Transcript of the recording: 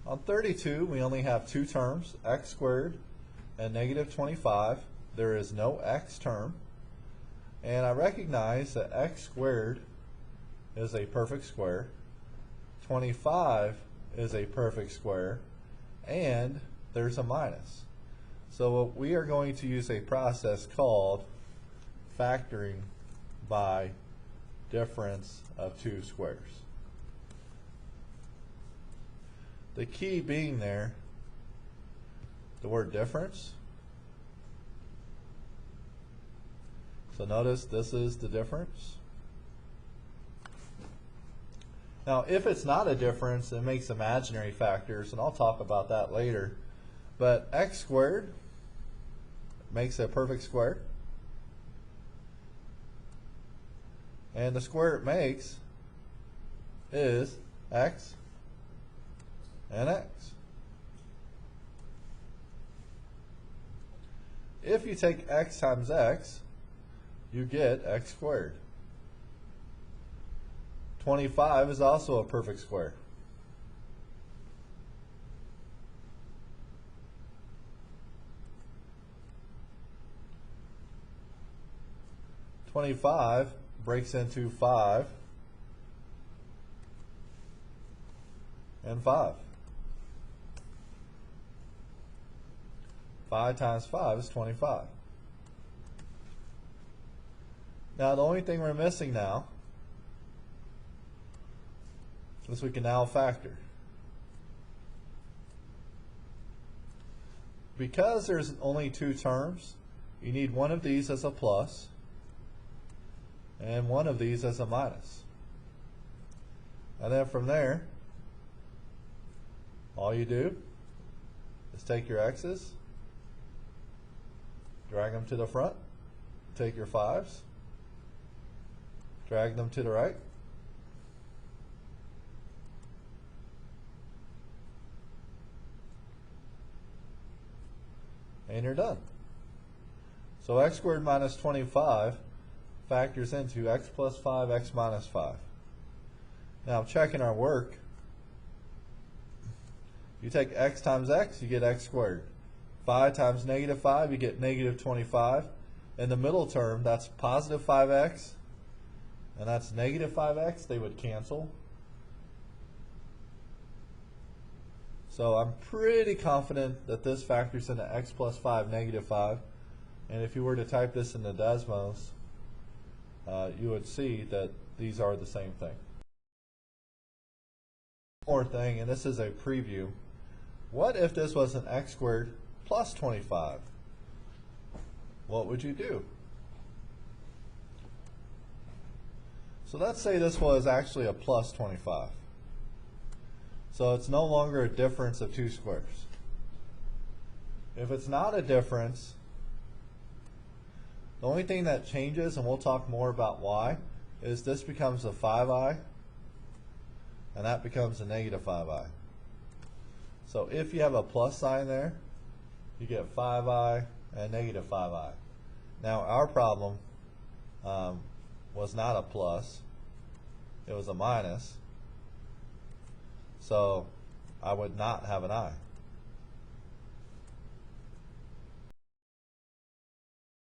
On 32, we only have two terms, x squared and negative 25. There is no x term. And I recognize that x squared is a perfect square, 25 is a perfect square, and there's a minus. So we are going to use a process called factoring by difference of two squares. The key being there, the word difference. So notice this is the difference. Now if it's not a difference, it makes imaginary factors, and I'll talk about that later. But x squared makes a perfect square. And the square it makes is x and x. If you take x times x, you get x squared. 25 is also a perfect square. "25" breaks into 5 and 5. 5 times 5 is 25. Now the only thing we're missing now is we can now factor. Because there's only two terms, you need one of these as a plus and one of these as a minus. And then from there, all you do is take your x's, drag them to the front, take your 5's, drag them to the right, and you're done. So x squared minus 25 factors into x plus 5, x minus 5. Now checking our work, you take x times x, you get x squared. 5 times negative 5, you get negative 25. In the middle term, that's positive 5x, and that's negative 5x. They would cancel. So I'm pretty confident that this factors into x plus 5, negative 5. And if you were to type this into Desmos, you would see that these are the same thing. One more thing, and this is a preview. What if this was an x squared plus 25? What would you do? So let's say this was actually a plus 25. So it's no longer a difference of two squares. If it's not a difference, the only thing that changes, and we'll talk more about why, is this becomes a 5i, and that becomes a negative 5i. So if you have a plus sign there, you get 5i and negative 5i. Now our problem was not a plus, it was a minus, so I would not have an I.